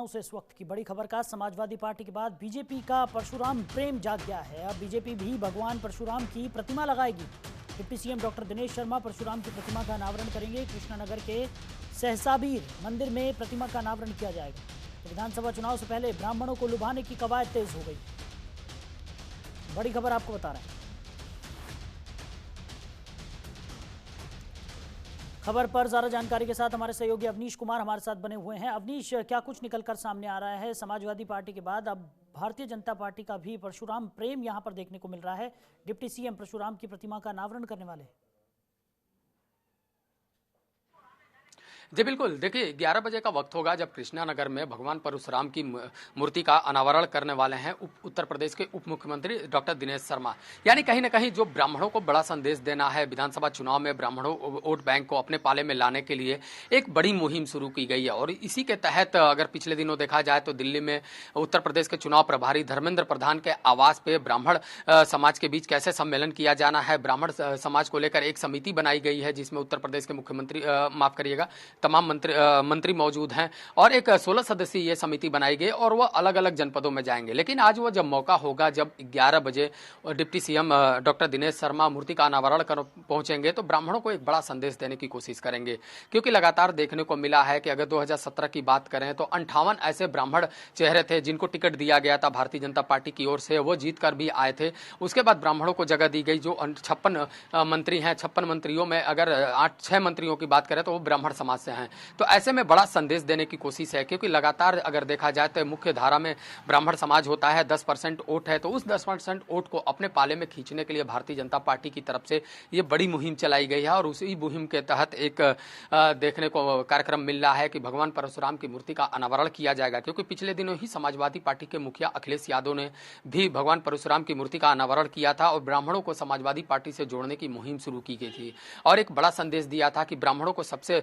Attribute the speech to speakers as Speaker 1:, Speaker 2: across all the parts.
Speaker 1: लखनऊ से इस वक्त की बड़ी खबर का। समाजवादी पार्टी के बाद बीजेपी का परशुराम प्रेम जाग गया है। अब बीजेपी भी भगवान परशुराम की प्रतिमा लगाएगी। Deputy CM doctor Dinesh Sharma Parashuram की प्रतिमा का अनावरण करेंगे। कृष्णानगर के सहसाबीर मंदिर में प्रतिमा का अनावरण किया जाएगा। तो विधानसभा चुनाव से पहले ब्राह्मणों को लुभाने की कवायद तेज हो गई। बड़ी खबर आपको बता रहे हैं। खबर पर ज्यादा जानकारी के साथ हमारे सहयोगी अवनीश कुमार हमारे साथ बने हुए हैं। अवनीश, क्या कुछ निकलकर सामने आ रहा है? समाजवादी पार्टी के बाद अब भारतीय जनता पार्टी का भी परशुराम प्रेम यहां पर देखने को मिल रहा है। डिप्टी सीएम परशुराम की प्रतिमा का अनावरण करने वाले।
Speaker 2: जी बिल्कुल, देखिए 11 बजे का वक्त होगा जब कृष्णानगर में भगवान परशुराम की मूर्ति का अनावरण करने वाले हैं उत्तर प्रदेश के उप मुख्यमंत्री डॉक्टर दिनेश शर्मा। यानी कहीं ना कहीं जो ब्राह्मणों को बड़ा संदेश देना है, विधानसभा चुनाव में ब्राह्मणों वोट बैंक को अपने पाले में लाने के लिए एक बड़ी मुहिम शुरू की गई है। और इसी के तहत अगर पिछले दिनों देखा जाए तो दिल्ली में उत्तर प्रदेश के चुनाव प्रभारी धर्मेंद्र प्रधान के आवास पे ब्राह्मण समाज के बीच कैसे सम्मेलन किया जाना है, ब्राह्मण समाज को लेकर एक समिति बनाई गई है जिसमें उत्तर प्रदेश के मुख्यमंत्री माफ करिएगा तमाम मंत्री मौजूद हैं और एक 16 सदस्यीय ये समिति बनाई गई और वह अलग अलग जनपदों में जाएंगे। लेकिन आज वो जब मौका होगा, जब 11 बजे deputy CM doctor Dinesh Sharma मूर्ति का अनावरण कर पहुंचेंगे तो ब्राह्मणों को एक बड़ा संदेश देने की कोशिश करेंगे। क्योंकि लगातार देखने को मिला है कि अगर 2017 की बात करें तो 58 ऐसे ब्राह्मण चेहरे थे जिनको टिकट दिया गया था भारतीय जनता पार्टी की ओर से, वो जीत कर भी आए थे। उसके बाद ब्राह्मणों को जगह दी गई। जो 56 मंत्री हैं, 56 मंत्रियों में अगर 6 मंत्रियों की बात करें तो वो ब्राह्मण समाज से हैं। तो ऐसे में बड़ा संदेश देने की कोशिश है। क्योंकि लगातार अगर देखा जाए तो मुख्य धारा में ब्राह्मण समाज होता है, 10% वोट है, तो उस 10% वोट को अपने पाले में खींचने के लिए भारतीय जनता पार्टी की तरफ से ये बड़ी मुहिम चलाई गई है। और उसी मुहिम के तहत एक देखने को कार्यक्रम मिल रहा है कि भगवान परशुराम की मूर्ति का अनावरण किया जाएगा। क्योंकि पिछले दिनों ही समाजवादी पार्टी के मुखिया अखिलेश यादव ने भी भगवान परशुराम की मूर्ति का अनावरण किया था और ब्राह्मणों को समाजवादी पार्टी से जोड़ने की मुहिम शुरू की गई थी और एक बड़ा संदेश दिया था कि ब्राह्मणों को सबसे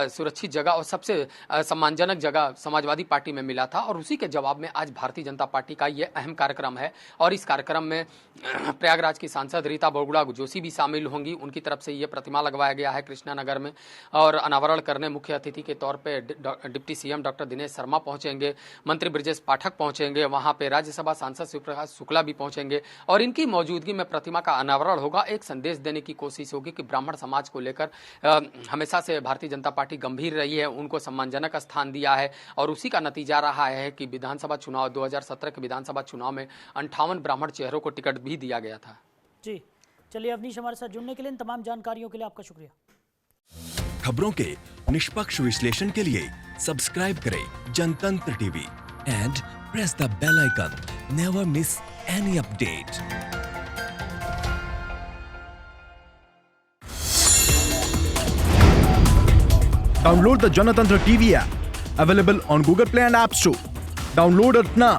Speaker 2: सुरक्षित जगह और सबसे सम्मानजनक जगह समाजवादी पार्टी में मिला था। और उसी के जवाब में आज भारतीय जनता पार्टी का यह अहम कार्यक्रम है और इस कार्यक्रम में प्रयागराज की सांसद रीता बहुगुणा जोशी भी शामिल होंगी। उनकी तरफ से यह प्रतिमा लगवाया गया है कृष्णानगर में और अनावरण करने मुख्य अतिथि के तौर पे deputy CM doctor Dinesh Sharma पहुंचेंगे, मंत्री ब्रजेश पाठक पहुंचेंगे, वहां पे राज्यसभा सांसद शिवप्रकाश शुक्ला भी पहुंचेंगे और इनकी मौजूदगी में प्रतिमा का अनावरण होगा। एक संदेश देने की कोशिश होगी कि ब्राह्मण समाज को लेकर हमेशा से भारतीय जनता पार्टी गंभीर रही है, उनको सम्मानजनक स्थान दिया है और उसी का नतीजा रहा है कि विधानसभा चुनाव 2017 के विधानसभा चुनाव में 58 ब्राह्मण चेहरों को टिकट भी दिया गया था।
Speaker 1: जी चलिए अवनीश, हमारे साथ जुड़ने के लिए, इन तमाम जानकारियों के लिए आपका शुक्रिया।
Speaker 3: खबरों के निष्पक्ष विश्लेषण के लिए सब्सक्राइब करें Janatantra TV and press the bell icon. Never miss any update. Download the Janatantra TV app, available on Google Play and App Store. Download it now.